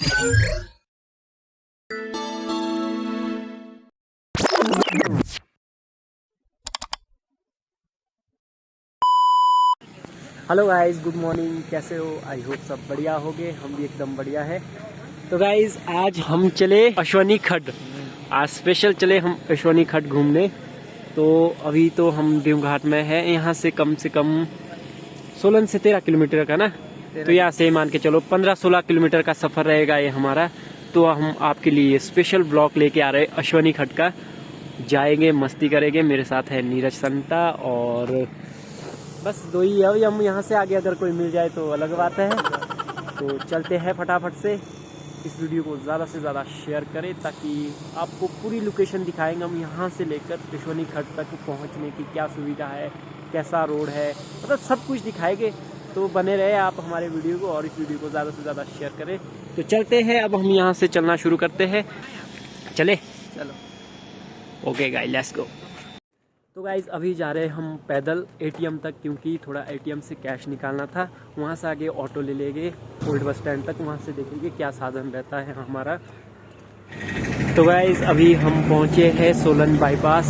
Hello guys, good morning. कैसे हो? I hope सब बढ़िया होगे। हम भी एकदम बढ़िया है। तो गाइस आज हम चले अश्वनी खड्ड। आज स्पेशल चले हम अश्वनी खड्ड घूमने। तो अभी तो हम देवघाट में है। यहाँ से कम 16 से 13 किलोमीटर का ना, तो यहाँ से मान के चलो 15-16 किलोमीटर का सफ़र रहेगा ये हमारा। तो हम आपके लिए स्पेशल ब्लॉग लेके आ रहे हैं अश्वनी खड्ड का। जाएंगे, मस्ती करेंगे। मेरे साथ है नीरज संता और बस दो ही है। अभी हम यहाँ से आगे अगर कोई मिल जाए तो अलग बात है। तो चलते हैं फटाफट से। इस वीडियो को ज़्यादा से ज़्यादा शेयर करें ताकि आपको पूरी लोकेशन दिखाएंगे हम यहाँ से लेकर अश्वनी खड्ड तक पहुँचने की क्या सुविधा है, कैसा रोड है, मतलब सब कुछ दिखाएंगे। तो बने रहे आप हमारे वीडियो को और इस वीडियो को ज़्यादा से ज़्यादा शेयर करें। तो चलते हैं, अब हम यहाँ से चलना शुरू करते हैं। चले चलो। Okay guys, let's go. तो गाइज़ अभी जा रहे हैं हम पैदल एटीएम तक, क्योंकि थोड़ा एटीएम से कैश निकालना था। वहाँ से आगे ऑटो ले लेंगे ओल्ड बस स्टैंड तक, वहाँ से देखेंगे क्या साधन रहता है हमारा। तो गाइज़ अभी हम पहुँचे हैं सोलन बाईपास।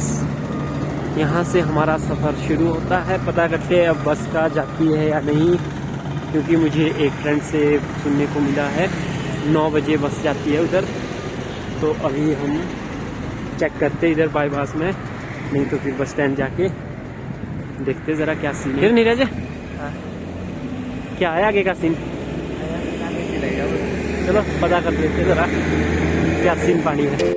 यहाँ से हमारा सफ़र शुरू होता है। पता करते हैं अब बस का जाती है या नहीं, क्योंकि मुझे एक फ्रेंड से सुनने को मिला है 9 बजे बस जाती है उधर। तो अभी हम चेक करते इधर बाईपास में, नहीं तो फिर बस स्टैंड जाके देखते ज़रा क्या सीन है। फिर नीरज क्या है आगे का सीन? चलो पता कर लेते ज़रा क्या सीन पानी है।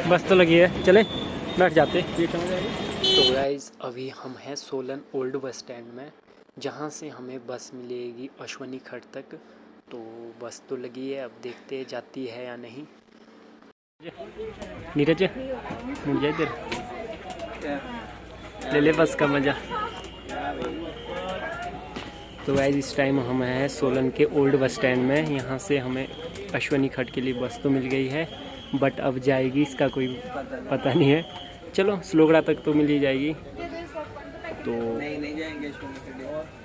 बस तो लगी है, चले बैठ जाते। तो गाइस अभी हम हैं सोलन ओल्ड बस स्टैंड में, जहाँ से हमें बस मिलेगी अश्वनी खड्ड तक। तो बस तो लगी है, अब देखते हैं जाती है या नहीं। नीरज मुड़ जाए इधर, ले ले बस का मज़ा। तो गाइस इस टाइम हम हैं सोलन के ओल्ड बस स्टैंड में। यहाँ से हमें अश्वनी खड्ड के लिए बस तो मिल गई है, बट अब जाएगी इसका कोई पता नहीं है। चलो स्लोगड़ा तक तो मिल ही जाएगी। तो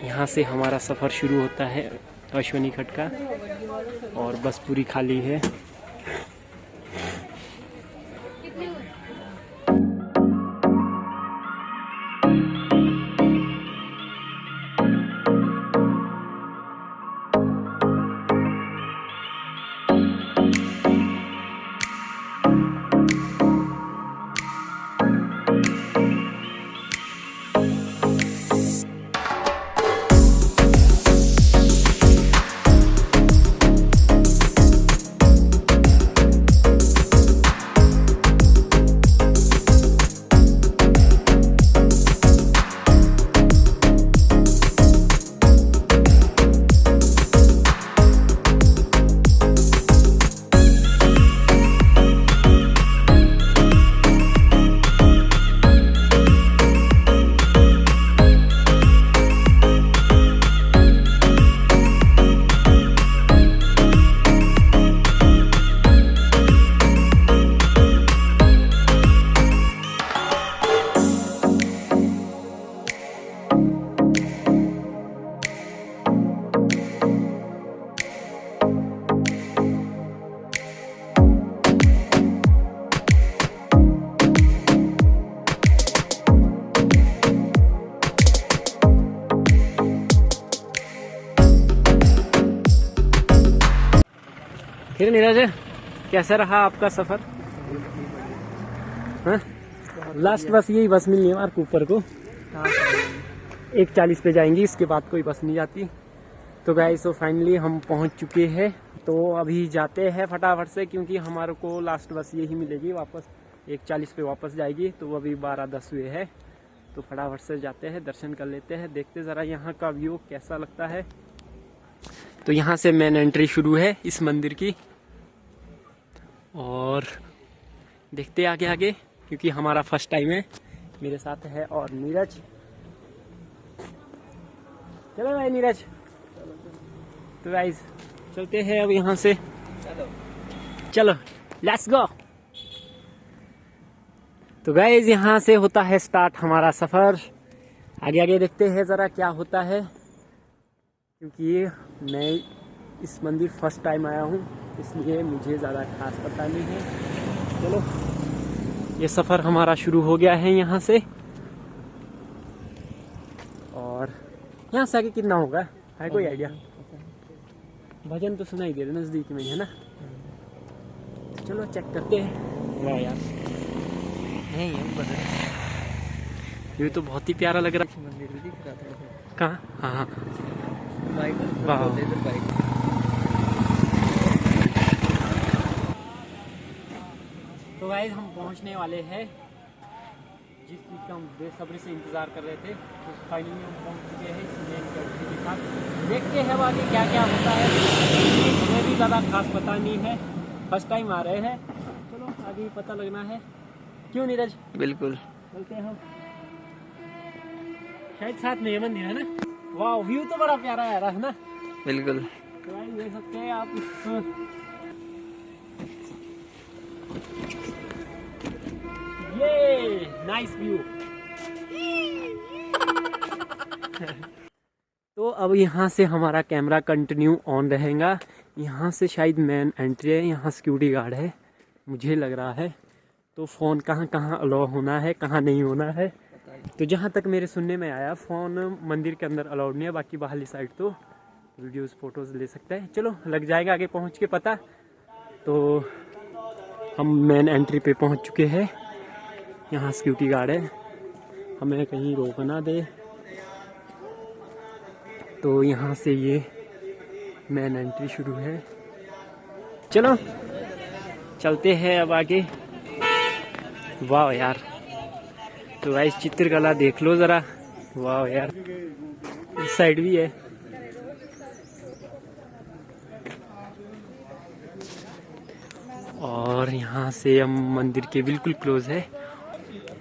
यहाँ से हमारा सफ़र शुरू होता है अश्वनी खड्ड का, और बस पूरी खाली है। फिर नीरज कैसा रहा आपका सफ़र? हाँ, लास्ट बस यही बस मिलनी है हमारे को ऊपर को। 1:40 पे जाएंगी, इसके बाद कोई बस नहीं जाती। तो गाइस तो फाइनली हम पहुंच चुके हैं। तो अभी जाते हैं फटाफट से, क्योंकि हमारे को लास्ट बस यही मिलेगी वापस। 1:40 पे वापस जाएगी। तो अभी 12:10 हुए है, तो फटाफट से जाते हैं, दर्शन कर लेते हैं, देखते ज़रा यहाँ का व्यू कैसा लगता है। तो यहाँ से मेन एंट्री शुरू है इस मंदिर की, और देखते आगे आगे क्योंकि हमारा फर्स्ट टाइम है। मेरे साथ है और नीरज। चलो भाई नीरज, तो गाइस चलते हैं अब यहाँ से। चलो लेट्स गो। तो गाइस यहाँ से होता है स्टार्ट हमारा सफर। आगे आगे देखते हैं जरा क्या होता है, क्योंकि मैं इस मंदिर फर्स्ट टाइम आया हूँ, इसलिए मुझे ज़्यादा खास पता नहीं है। चलो ये सफ़र हमारा शुरू हो गया है यहाँ से। और यहाँ से आगे कितना होगा, है कोई आइडिया? भजन तो सुनाई दे रहे नज़दीक में है ना। चलो चेक करते हैं। वाह यार, नहीं है भजन। ये तो बहुत ही प्यारा लग रहा है। मंदिर भी दिख रहा था कहाँ? हाँ तो गाइस हम पहुंचने वाले हैं जिस चीज़ का हम बेसब्री से इंतज़ार कर रहे थे। तो फाइनली हम पहुंच चुके हैं इस मेन कैंट्री के साथ। देखते हैं आगे क्या क्या होता है, हमें भी ज़्यादा खास पता नहीं है, फर्स्ट टाइम आ रहे हैं। चलो आगे ही पता लगना है, क्यों नीरज? बिल्कुल चलते हैं हम। शायद साथ में ये मंदिर है ना। वाह व्यू तो बड़ा प्यारा आ रहा है ना। बिल्कुल तो भाई देख सकते हैं आप। ये नाइस व्यू। तो अब यहाँ से हमारा कैमरा कंटिन्यू ऑन रहेगा। यहाँ से शायद मेन एंट्री है, यहाँ सिक्योरिटी गार्ड है मुझे लग रहा है। तो फ़ोन कहाँ कहाँ अलाउ होना है, कहाँ नहीं होना है। तो जहाँ तक मेरे सुनने में आया, फ़ोन मंदिर के अंदर अलाउड नहीं है, बाकी बाहरली साइड तो वीडियोस फोटोज़ ले सकता है। चलो लग जाएगा आगे पहुँच के पता। तो हम मेन एंट्री पे पहुँच चुके हैं। यहाँ सिक्योरिटी गार्ड है, हमें कहीं रोक ना दे। तो यहाँ से ये मेन एंट्री शुरू है। चलो चलते हैं अब आगे। वाह यार, तो गाइस चित्रकला देख लो ज़रा। वाह यार, इस साइड भी है। और यहाँ से हम मंदिर के बिल्कुल क्लोज है।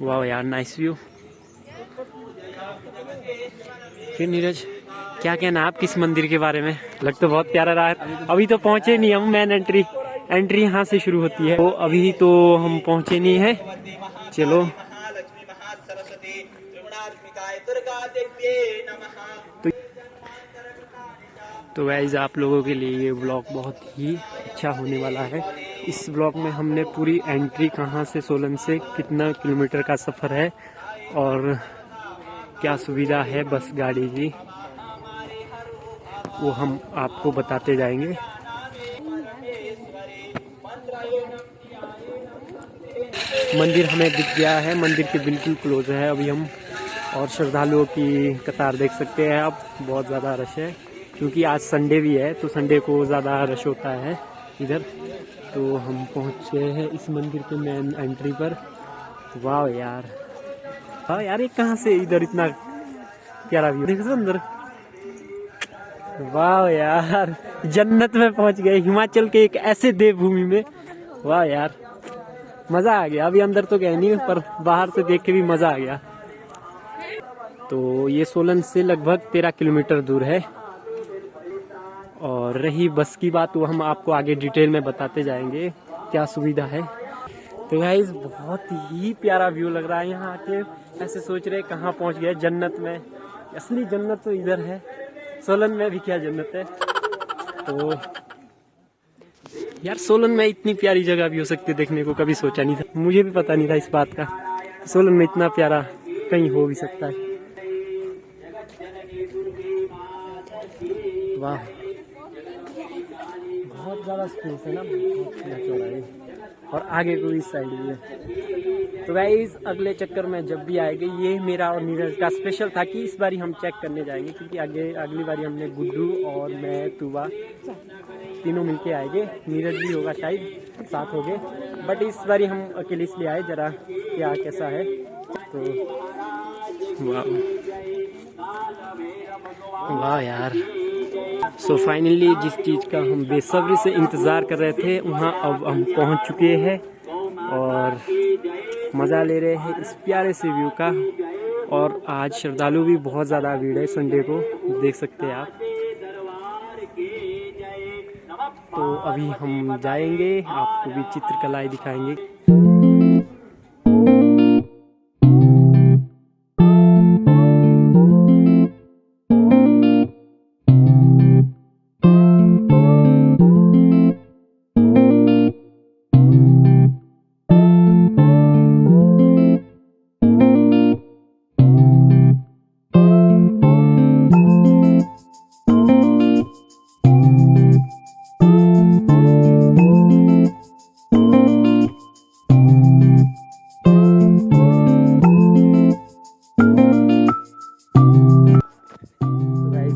वाह यार नाइस व्यू। फिर नीरज क्या कहना आप किस मंदिर के बारे में? लग तो बहुत प्यारा रहा है। अभी तो पहुँचे नहीं हम, मेन एंट्री यहाँ से शुरू होती है। तो अभी तो हम पहुँचे नहीं है। चलो तो गाइस आप लोगों के लिए ये व्लॉग बहुत ही अच्छा होने वाला है। इस व्लॉग में हमने पूरी एंट्री, कहाँ से सोलन से कितना किलोमीटर का सफ़र है और क्या सुविधा है बस गाड़ी की, वो हम आपको बताते जाएंगे। मंदिर हमें दिख गया है, मंदिर के बिल्कुल क्लोज है अभी हम। और श्रद्धालुओं की कतार देख सकते हैं आप, बहुत ज़्यादा रश है क्योंकि आज संडे भी है, तो संडे को ज़्यादा रश होता है इधर। तो हम पहुँचे हैं इस मंदिर के मेन एंट्री पर। वाह यार, हाँ यार ये कहाँ से इधर इतना प्यारा व्यू देखो अंदर। वाह यार, जन्नत में पहुँच गए, हिमाचल के एक ऐसे देवभूमि में। वाह यार मज़ा आ गया। अभी अंदर तो गए नहीं, पर बाहर से देख के भी मज़ा आ गया। तो ये सोलन से लगभग 13 किलोमीटर दूर है। और रही बस की बात, वो हम आपको आगे डिटेल में बताते जाएंगे क्या सुविधा है। तो गाइस बहुत ही प्यारा व्यू लग रहा है यहाँ आके। ऐसे सोच रहे कहाँ पहुँच गए, जन्नत में। असली जन्नत तो इधर है, सोलन में भी क्या जन्नत है। तो यार सोलन में इतनी प्यारी जगह भी हो सकती है देखने को, कभी सोचा नहीं था। मुझे भी पता नहीं था इस बात का, सोलन में इतना प्यारा कहीं हो भी सकता है। वाह बहुत ज़्यादा स्पेस है ना, बहुत चौड़ा है। और आगे को इस साइड भी है। तो गाइस अगले चक्कर में जब भी आएंगे, ये मेरा और नीरज का स्पेशल था कि इस बारी हम चेक करने जाएंगे, क्योंकि अगली बारी हमने गुड्डू और मैं तुबा तीनों मिलके आएंगे। नीरज भी होगा शायद, साथ हो गए। बट इस बारी हम अकेले इसलिए आए, जरा क्या कैसा है। तो वाह यार, सो फाइनली जिस चीज़ का हम बेसब्री से इंतज़ार कर रहे थे वहाँ अब हम पहुँच चुके हैं और मज़ा ले रहे हैं इस प्यारे से व्यू का। और आज श्रद्धालु भी बहुत ज़्यादा भीड़ है, संडे को देख सकते हैं आप। तो अभी हम जाएंगे, आपको भी चित्रकलाएं दिखाएंगे।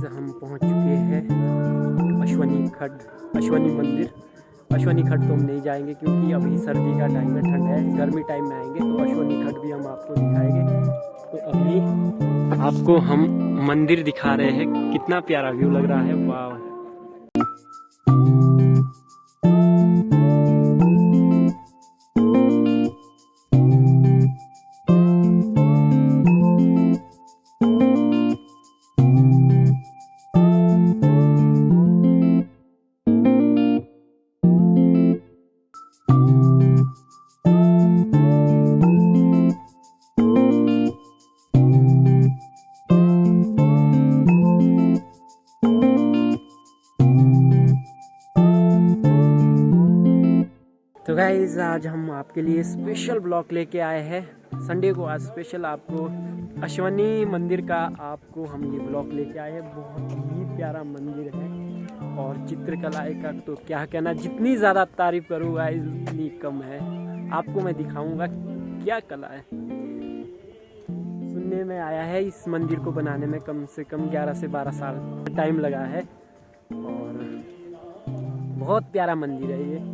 हम पहुंच चुके हैं अश्वनी मंदिर। अश्वनी खड्ड तो हम नहीं जाएंगे क्योंकि अभी सर्दी का टाइम है, ठंड है। गर्मी टाइम में आएंगे तो अश्वनी खड्ड भी हम आपको दिखाएंगे। तो अभी आपको हम मंदिर दिखा रहे हैं, कितना प्यारा व्यू लग रहा है, वाह। तो गाइज आज हम आपके लिए स्पेशल ब्लॉग लेके आए हैं संडे को। आज स्पेशल आपको अश्वनी मंदिर का आपको हम ये ब्लॉग लेके आए हैं। बहुत ही प्यारा मंदिर है और चित्रकला का तो क्या कहना, जितनी ज़्यादा तारीफ करूँगा उतनी कम है। आपको मैं दिखाऊंगा क्या कला है। सुनने में आया है इस मंदिर को बनाने में कम से कम 11 से 12 साल टाइम लगा है और बहुत प्यारा मंदिर है ये।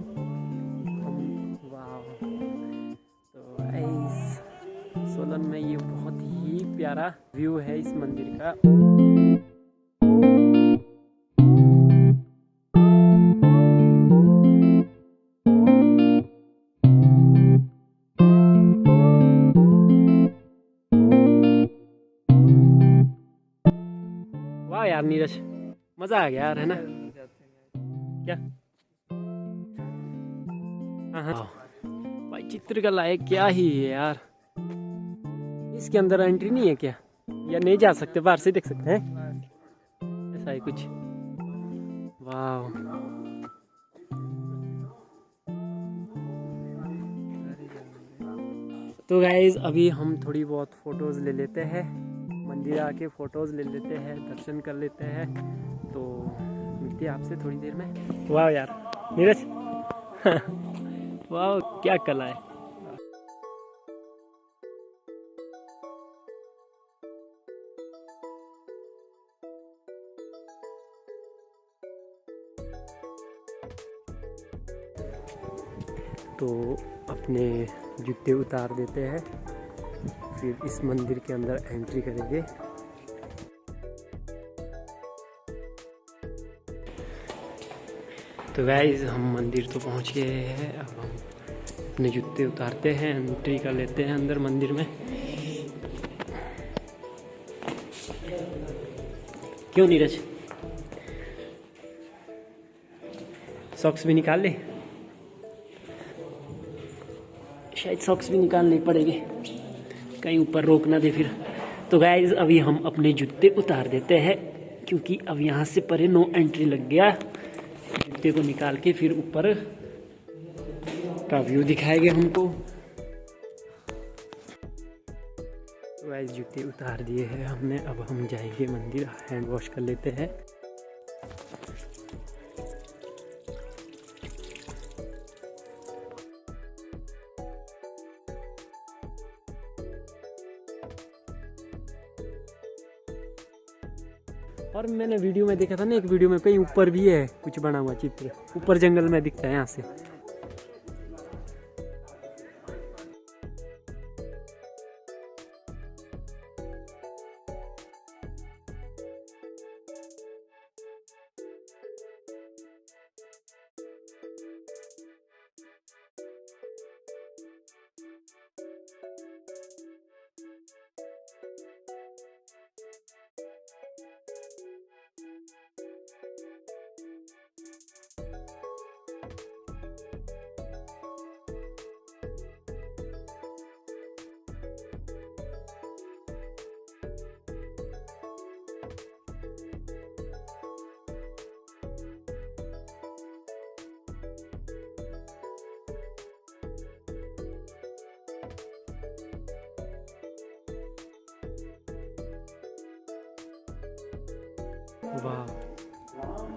सोलन में ये बहुत ही प्यारा व्यू है इस मंदिर का। वाह यार नीरज, मजा आ गया यार, है ना? क्या? हाँ भाई, चित्रकला है क्या ही है यार। इसके अंदर एंट्री नहीं है क्या, या नहीं जा सकते, बाहर से देख सकते हैं? ऐसा है कुछ। वाह, तो गाइज अभी हम थोड़ी बहुत फोटोज ले लेते हैं, मंदिर आके फोटोज ले लेते हैं, दर्शन कर लेते हैं। तो मिलते हैं आपसे थोड़ी देर में। वाह यार नीरज वाह क्या कला है। तो अपने जूते उतार देते हैं, फिर इस मंदिर के अंदर एंट्री करेंगे। तो गाइस हम मंदिर तो पहुंच गए हैं। अब हम अपने जूते उतारते हैं, एंट्री कर लेते हैं अंदर मंदिर में। क्यों नीरज, सॉक्स भी निकाल ले? शायद सॉक्स भी निकालने पड़ेंगे, कहीं ऊपर रोक ना दे फिर। तो गाइज अभी हम अपने जूते उतार देते हैं क्योंकि अब यहाँ से परे नो एंट्री लग गया। जूते को निकाल के फिर ऊपर का व्यू दिखाएंगे हमको। तो गाइज जूते उतार दिए हैं हमने, अब हम जाएंगे मंदिर, हैंड वॉश कर लेते हैं। और मैंने वीडियो में देखा था ना, एक वीडियो में कहीं ऊपर भी है कुछ बना हुआ चित्र, ऊपर जंगल में दिखता है यहाँ से। वाह,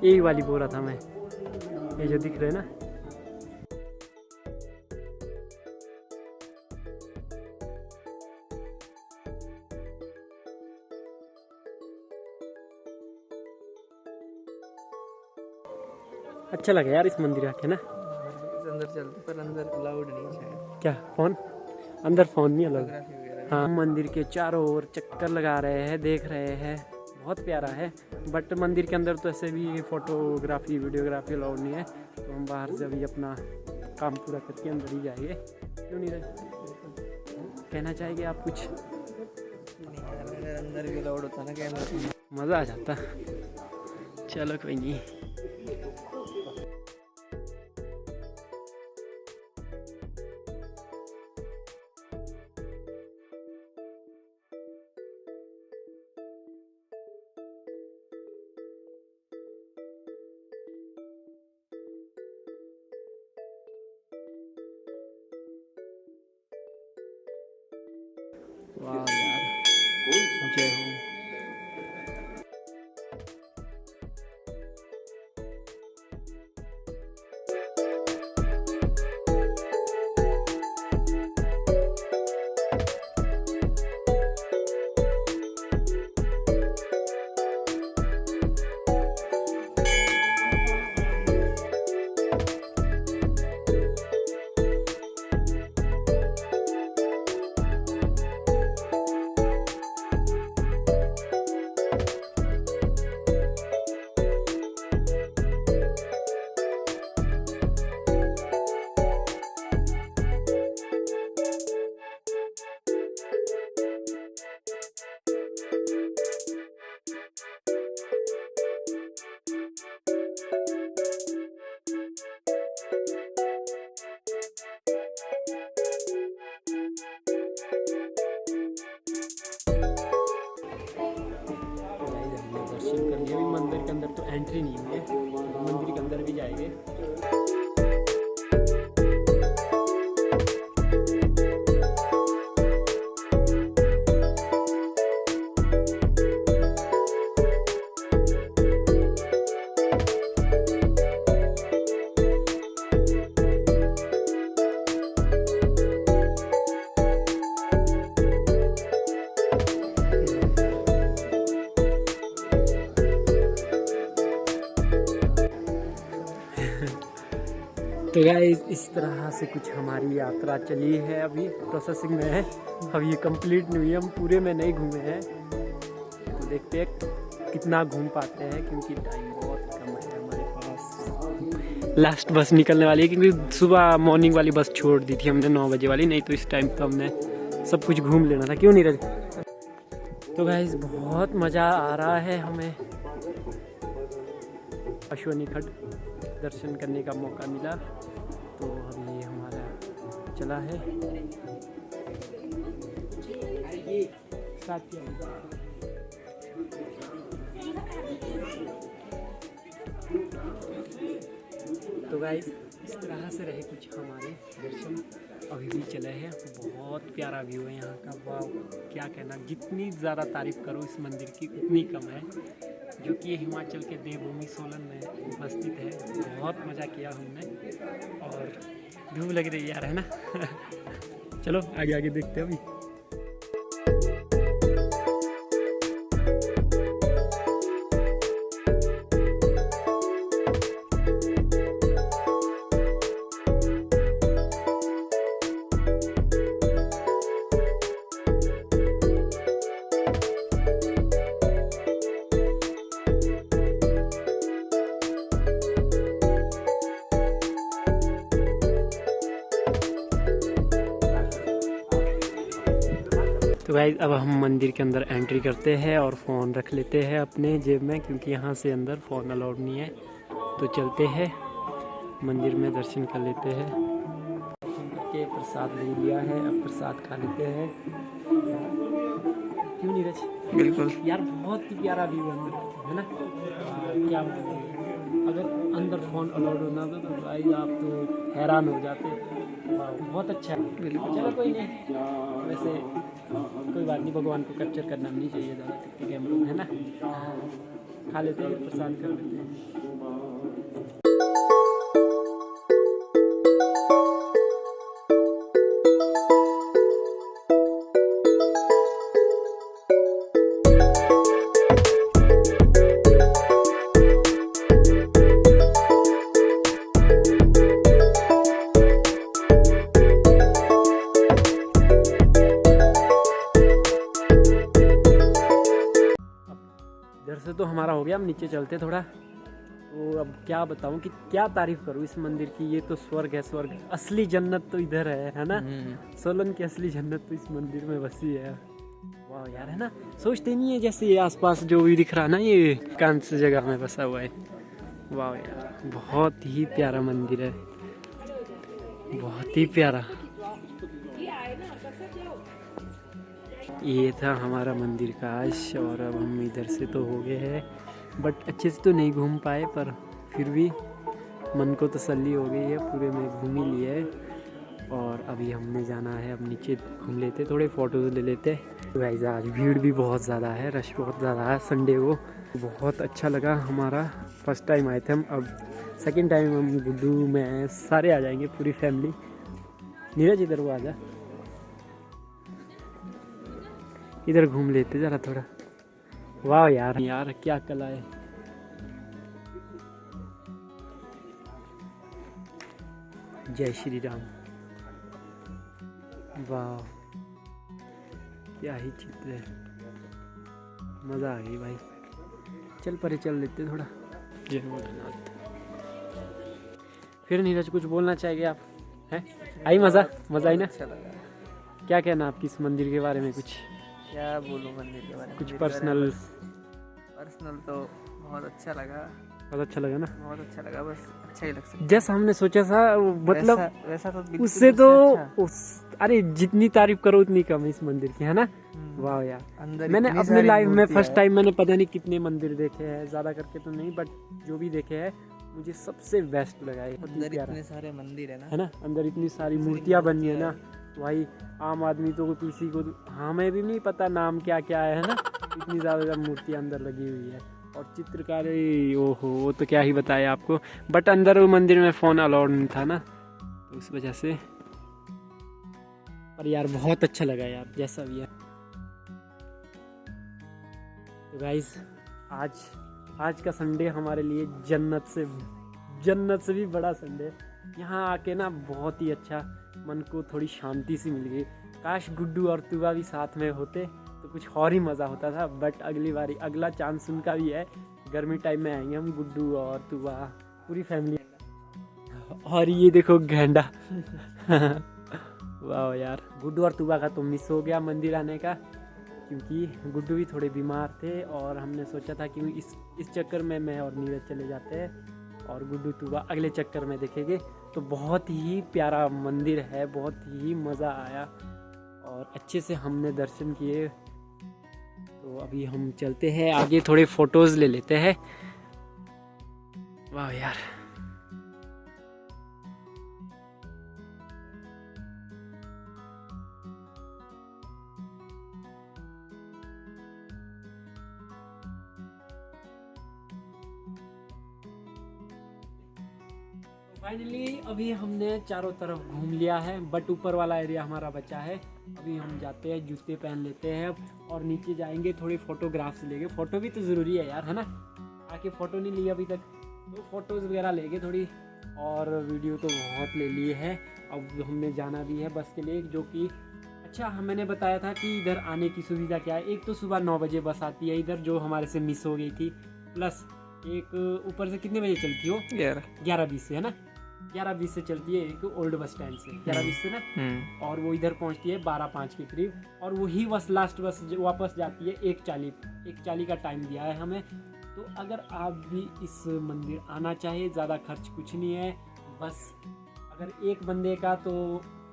यही वाली बोल रहा था मैं, ये जो दिख रहे हैं ना। अच्छा लगा यार इस मंदिर आके ना। अंदर चलते पर अंदर अलाउड नहीं शायद। क्या फोन? अंदर फोन नहीं अलाउड। हाँ, मंदिर के चारों ओर चक्कर लगा रहे हैं, देख रहे हैं, बहुत प्यारा है। बट मंदिर के अंदर तो ऐसे भी फोटोग्राफी वीडियोग्राफी अलाउड नहीं है, तो हम बाहर से अभी अपना काम पूरा करके अंदर ही जाएंगे। क्यों नीरज, कहना चाहेंगे आप कुछ? नहीं यार, अगर अंदर भी अलाउड होता ना कैमरा, मज़ा आ जाता। चलो कोई नहीं। वाह यार, जय हो। दर्शन कर लिए। अभी मंदिर के अंदर तो एंट्री नहीं हुई है, मंदिर के अंदर भी जाएंगे। तो गाइस इस तरह से कुछ हमारी यात्रा चली है, अभी प्रोसेसिंग में है, अब ये कंप्लीट नहीं हुई, हम पूरे में नहीं घूमे हैं। तो देखते हैं कितना घूम पाते हैं, क्योंकि टाइम बहुत कम है हमारे पास। लास्ट बस निकलने वाली है, क्योंकि सुबह मॉर्निंग वाली बस छोड़ दी थी हमने 9 बजे वाली, नहीं तो इस टाइम तो हमने सब कुछ घूम लेना था। क्यों नीरज? तो गाइस बहुत मज़ा आ रहा है हमें। अश्वनी खड्ड दर्शन करने का मौका मिला, तो अभी हमारा चला है। तो गाइस इस तरह से रहे कुछ हमारे दर्शन, अभी भी चले हैं। बहुत प्यारा व्यू है यहाँ का, वाह क्या कहना, जितनी ज़्यादा तारीफ़ करो इस मंदिर की उतनी कम है, जो कि हिमाचल के देवभूमि सोलन में उपस्थित है। बहुत मज़ा किया हमने, और धूप लग रही यार, है ना। चलो आगे आगे देखते हैं अभी। तो गाइस अब हम मंदिर के अंदर एंट्री करते हैं और फ़ोन रख लेते हैं अपने जेब में, क्योंकि यहाँ से अंदर फ़ोन अलाउड नहीं है। तो चलते हैं मंदिर में, दर्शन कर लेते हैं। दर्शन करके प्रसाद ले लिया है, अब प्रसाद खा लेते हैं। क्यों नीरज? बिल्कुल यार बहुत ही प्यारा व्यू अंदर है ना। क्या बोलते, अगर अंदर फ़ोन अलाउड होना था तो भाई आप तो हैरान हो जाते। वाह, बहुत अच्छा है। बिल्कुल। चलो कोई नहीं, वैसे कोई बात नहीं, भगवान को कैप्चर करना नहीं चाहिए ज़्यादा करके कैमरे में, है ना। खा लेते हैं, प्रसाद कर लेते हैं। इधर से तो हमारा हो गया, हम नीचे चलते थोड़ा। तो अब क्या बताऊं कि क्या तारीफ करूं इस मंदिर की, ये तो स्वर्ग है, स्वर्ग। असली जन्नत तो इधर है ना। सोलन की असली जन्नत तो इस मंदिर में बसी है। वाह यार, है ना। सोचते नहीं है जैसे ये आसपास जो भी दिख रहा है ना, ये कांच से जगह में बसा हुआ है। वाह यार, बहुत ही प्यारा मंदिर है, बहुत ही प्यारा। ये था हमारा मंदिर काश, और अब हम इधर से तो हो गए हैं, बट अच्छे से तो नहीं घूम पाए, पर फिर भी मन को तसल्ली हो गई है, पूरे में घूम ही लिए है। और अभी हमने जाना है, अब नीचे घूम लेते, थोड़े फ़ोटोज़ ले लेते। गाइस आज भीड़ भी बहुत ज़्यादा है, रश बहुत ज़्यादा है संडे को। बहुत अच्छा लगा, हमारा फर्स्ट टाइम आए थे हम, अब सेकंड टाइम हम गुड्डू मैं सारे आ जाएंगे, पूरी फैमिली। नीरज इधर वो आ जा, इधर घूम लेते ज़रा थोड़ा। वाह यार, यार क्या कला है। जय श्री राम। वाह, क्या ही चित्र है, मज़ा आ गई भाई। चल परे चल लेते थोड़ा। जय भोलेनाथ। फिर नीरज कुछ बोलना चाहेंगे आप? हैं आई मज़ा, मज़ा आई ना। अच्छा लगा। क्या कहना आपकी इस मंदिर के बारे में? कुछ क्या बोलूं मंदिर के बारे में, कुछ मंदिर के बारे में पर्सनल? पर्सनल तो बहुत अच्छा लगा, बहुत अच्छा लगा ना। बहुत अच्छा लगा, बस अच्छा ही लग सकता जैसा हमने सोचा था, मतलब वैसा तो बिल्कुल उससे तो अच्छा। अरे जितनी तारीफ करो उतनी कम है इस मंदिर की, है ना। वाह यार, अंदर मैंने इतनी अपनी सारी लाइफ में मूर्तियाँ फर्स्ट हैं। टाइम मैंने पता नहीं कितने मंदिर देखे हैं, ज़्यादा करके तो नहीं, बट जो भी देखे हैं मुझे सबसे बेस्ट लगा ये। बहुत ही अंदर प्यारा इतने सारे मंदिर है है ना। ना, अंदर इतनी सारी मूर्तियाँ बनी है ना भाई। आम आदमी तो किसी को, हमें भी नहीं पता नाम क्या क्या है ना। इतनी ज़्यादा मूर्तियाँ अंदर लगी हुई है, और चित्रकारी, ओहो वो तो क्या ही बताए आपको। बट अंदर वो मंदिर में फ़ोन अलाउड नहीं था ना, तो उस वजह से। पर यार बहुत अच्छा लगा यार, जैसा भी है। तो गाइस आज का संडे हमारे लिए जन्नत से भी बड़ा संडे। यहाँ आके ना बहुत ही अच्छा, मन को थोड़ी शांति सी मिल गई। काश गुड्डू और तुवा भी साथ में होते तो कुछ और ही मज़ा होता था, बट अगला चांस उनका भी है। गर्मी टाइम में आएंगे हम, गुड्डू और तुवा, पूरी फैमिली। और ये देखो गेंडा। वाह यार, गुड्डू और तुवा का तो मिस हो गया मंदिर आने का, क्योंकि गुड्डू भी थोड़े बीमार थे, और हमने सोचा था कि इस चक्कर में मैं और नीरज चले जाते हैं, और गुड्डू तुवा अगले चक्कर में देखेंगे। तो बहुत ही प्यारा मंदिर है, बहुत ही मज़ा आया, और अच्छे से हमने दर्शन किए। तो अभी हम चलते हैं आगे, थोड़े फ़ोटोज़ ले लेते हैं। वाह यार, फाइनली अभी हमने चारों तरफ घूम लिया है, बट ऊपर वाला एरिया हमारा बचा है। अभी हम जाते हैं, जूते पहन लेते हैं और नीचे जाएंगे, थोड़ी फोटोग्राफ्स लेंगे। फ़ोटो भी तो ज़रूरी है यार, है ना। आके फ़ोटो नहीं ली अभी तक, तो फ़ोटोज़ वगैरह लेंगे थोड़ी, और वीडियो तो बहुत ले लिए है। अब हमें जाना भी है बस के लिए, जो कि अच्छा मैंने बताया था कि इधर आने की सुविधा क्या है। एक तो सुबह 9 बजे बस आती है इधर, जो हमारे से मिस हो गई थी, प्लस एक ऊपर से कितने बजे चलती हो, 11:20 से, है ना। 11:20 से चलती है एक ओल्ड बस स्टैंड से, 11:20 से ना, और वो इधर पहुंचती है 12:05 के करीब, और वही बस लास्ट बस वापस जाती है 1:40 का टाइम दिया है हमें। तो अगर आप भी इस मंदिर आना चाहे, ज़्यादा खर्च कुछ नहीं है, बस अगर एक बंदे का तो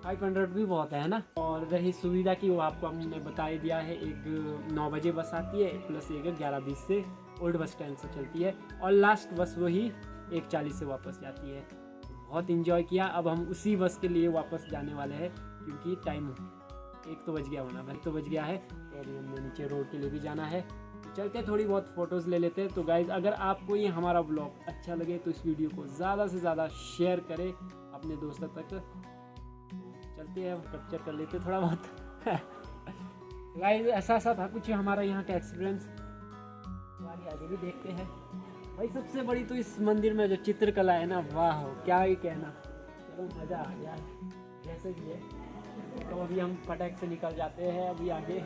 500 भी बहुत है ना। और रही सुविधा की, वो आपको हमने बता ही दिया है। एक 9 बजे बस आती है, प्लस एक 11:20 से ओल्ड बस स्टैंड से चलती है, और लास्ट बस वही 1:40 से वापस जाती है। बहुत इंजॉय किया। अब हम उसी बस के लिए वापस जाने वाले हैं क्योंकि टाइम 1 तो बज गया होना, 1 तो बज गया है। तो अभी हमने नीचे रोड के लिए भी जाना है, तो चलते थोड़ी बहुत फ़ोटोज़ ले लेते हैं। तो गाइज़ अगर आपको ये हमारा ब्लॉग अच्छा लगे तो इस वीडियो को ज़्यादा से ज़्यादा शेयर करें अपने दोस्तों तक। तो चलते हैं, कैप्चर कर लेते थोड़ा बहुत। गाइस ऐसा था कुछ हमारा यहाँ का एक्सपीरियंस। आगे भी देखते हैं भाई। सबसे बड़ी तो इस मंदिर में जो चित्रकला है ना, वाह क्या ही कहना, चलो मज़ा आ गया जैसे भी है। तो अभी हम फटाक से निकल जाते हैं अभी आगे।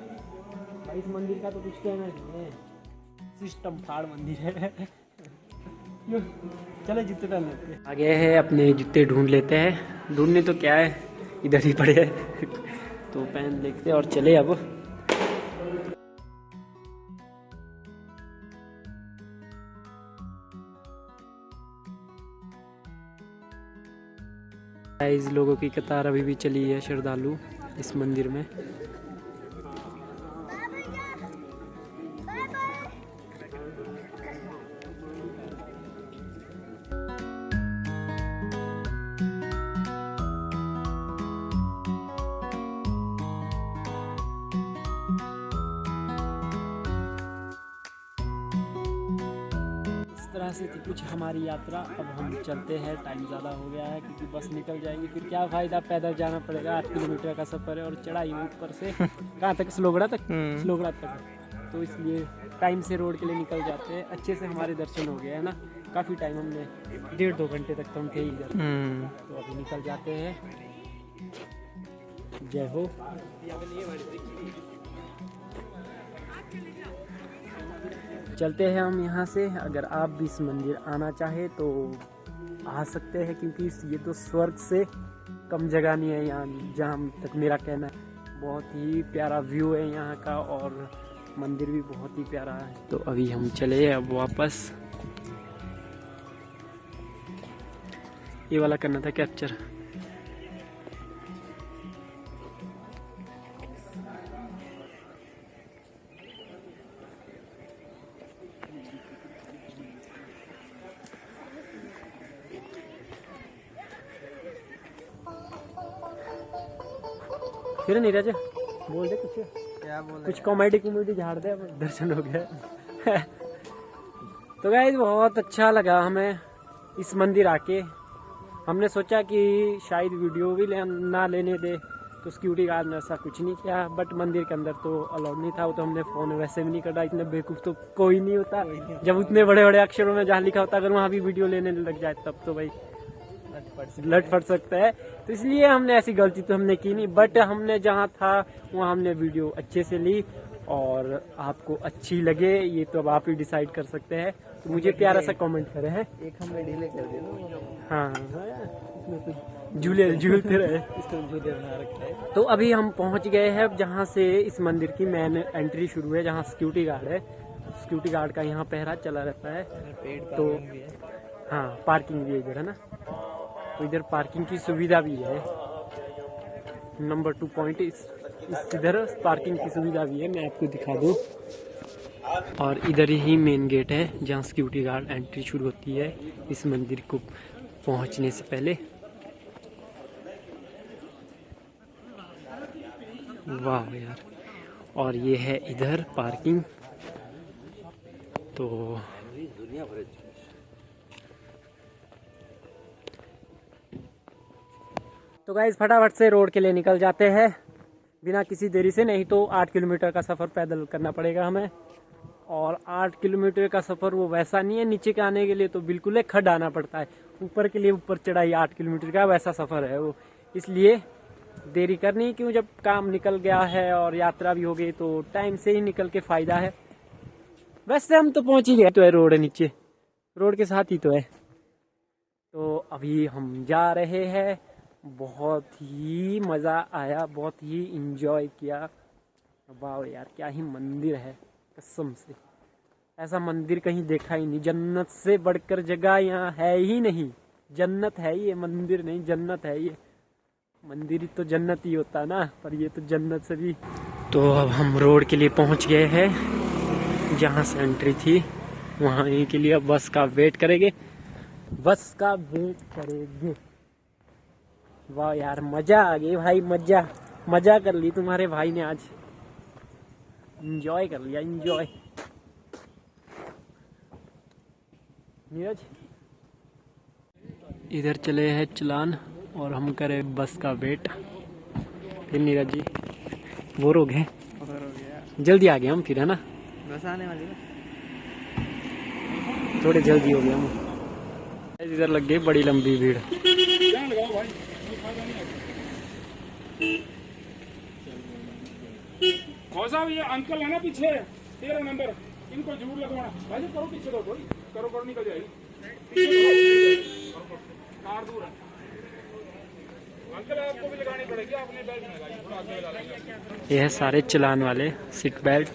भाई इस मंदिर का तो कुछ कहना नहीं है, सिस्टम फाड़ मंदिर है। चलो जूते पहन लेते हैं। आगे है, अपने जूते ढूंढ लेते हैं। ढूंढने तो क्या है, इधर ही पड़े हैं। तो पहन लेते हैं और चले अब। गाइस लोगों की कतार अभी भी चली है, श्रद्धालु इस मंदिर में। तरह से थी कुछ हमारी यात्रा। अब हम चलते हैं, टाइम ज़्यादा हो गया है क्योंकि बस निकल जाएगी, फिर क्या फ़ायदा, पैदल जाना पड़ेगा। 8 किलोमीटर का सफ़र है और चढ़ाई ऊपर से कहाँ तक, स्लोगड़ा तक, स्लोगड़ा तक। तो इसलिए टाइम से रोड के लिए निकल जाते हैं। अच्छे से हमारे दर्शन हो गए है ना, काफ़ी टाइम हमने 1.5-2 घंटे तक तो हम थे ही इधर। तो अभी निकल जाते हैं। जय हो। चलते हैं हम यहाँ से। अगर आप भी इस मंदिर आना चाहे तो आ सकते हैं क्योंकि ये तो स्वर्ग से कम जगह नहीं है यहाँ, जहाँ तक मेरा कहना है। बहुत ही प्यारा व्यू है यहाँ का और मंदिर भी बहुत ही प्यारा है। तो अभी हम चले अब वापस। ये वाला करना था कैप्चर। फिर नीरज बोल दे कुछ, क्या बोल, कुछ कॉमेडी झाड़ दे, अब दर्शन हो गया। तो गाइस बहुत अच्छा लगा हमें इस मंदिर आके। हमने सोचा कि शायद वीडियो भी ना लेने दे, तो सिक्योरिटी गार्ड ने ऐसा कुछ नहीं किया। बट मंदिर के अंदर तो अलाउड नहीं था, वो तो हमने फ़ोन वैसे भी नहीं करा। इतने बेवकूफ़ तो कोई नहीं होता। जब उतने बड़े बड़े अक्षरों में जहाँ लिखा होता, अगर वहाँ भी वीडियो लेने लग जाए तब तो भाई लट फट सकता है। तो इसलिए हमने ऐसी गलती तो हमने की नहीं। बट हमने जहाँ था वहाँ हमने वीडियो अच्छे से ली और आपको अच्छी लगे ये तो अब आप ही डिसाइड कर सकते हैं। तो मुझे प्यारा सा कमेंट करें हैं। एक हमने डिले कर दिया ना। हाँ झूलते रहे, झूले बना रखा है। तो अभी हम पहुँच गए हैं जहाँ से इस मंदिर की मेन एंट्री शुरू है, जहाँ सिक्योरिटी गार्ड है। सिक्योरिटी गार्ड का यहाँ पहरा चला रहता है। तो हाँ पार्किंग भी इधर है ना, तो इधर पार्किंग की सुविधा भी है। नंबर 2 पॉइंट इधर पार्किंग की सुविधा भी है, मैं आपको दिखा दूँ। और इधर ही मेन गेट है जहाँ सिक्योरिटी गार्ड एंट्री शुरू होती है इस मंदिर को पहुँचने से पहले। वाह यार। और ये है इधर पार्किंग। तो गाइस फटाफट से रोड के लिए निकल जाते हैं बिना किसी देरी से, नहीं तो 8 किलोमीटर का सफ़र पैदल करना पड़ेगा हमें। और 8 किलोमीटर का सफ़र वो वैसा नहीं है, नीचे के आने के लिए तो बिल्कुल है खड आना पड़ता है, ऊपर के लिए ऊपर चढ़ाई 8 किलोमीटर का वैसा सफ़र है वो। इसलिए देरी करनी क्यों, जब काम निकल गया है और यात्रा भी हो गई तो टाइम से ही निकल के फ़ायदा है। वैसे हम तो पहुँच ही गए, तो है रोड है नीचे, रोड के साथ ही तो है। तो अभी हम जा रहे हैं। बहुत ही मज़ा आया, बहुत ही इंजॉय किया। वाह यार क्या ही मंदिर है, कसम से ऐसा मंदिर कहीं देखा ही नहीं। जन्नत से बढ़कर जगह यहाँ है ही नहीं। जन्नत है ये, मंदिर नहीं जन्नत है ये। मंदिर ही तो जन्नत ही होता ना, पर ये तो जन्नत से भी। तो अब हम रोड के लिए पहुँच गए हैं जहाँ से एंट्री थी, वहाँ के लिए अब बस का वेट करेंगे। वाह यार मजा आ गई भाई, मजा मजा कर ली तुम्हारे भाई ने आज, एंजॉय कर लिया एंजॉय। नीरज इधर चले हैं चलान और हम करें बस का वेट। फिर नीरज जी बोर हो गए, और हो गया, जल्दी आ गए हम फिर, है ना? बस आने वाली है। थोड़े जल्दी हो गए हम। इधर लग गई बड़ी लंबी भीड़। साहब ये अंकल है ना पीछे 13 नंबर, इनको जरूर लगवाना भाई। करो पीछे दो, थोड़ी करो, करो निकल जाएगी। कार दूर है अंकल, आपको भी लगानी पड़ेगी, आपने बेल्ट नहीं लगाई, थोड़ा आगे लगा लेंगे। ये है सारे चलान वाले, सीट बेल्ट।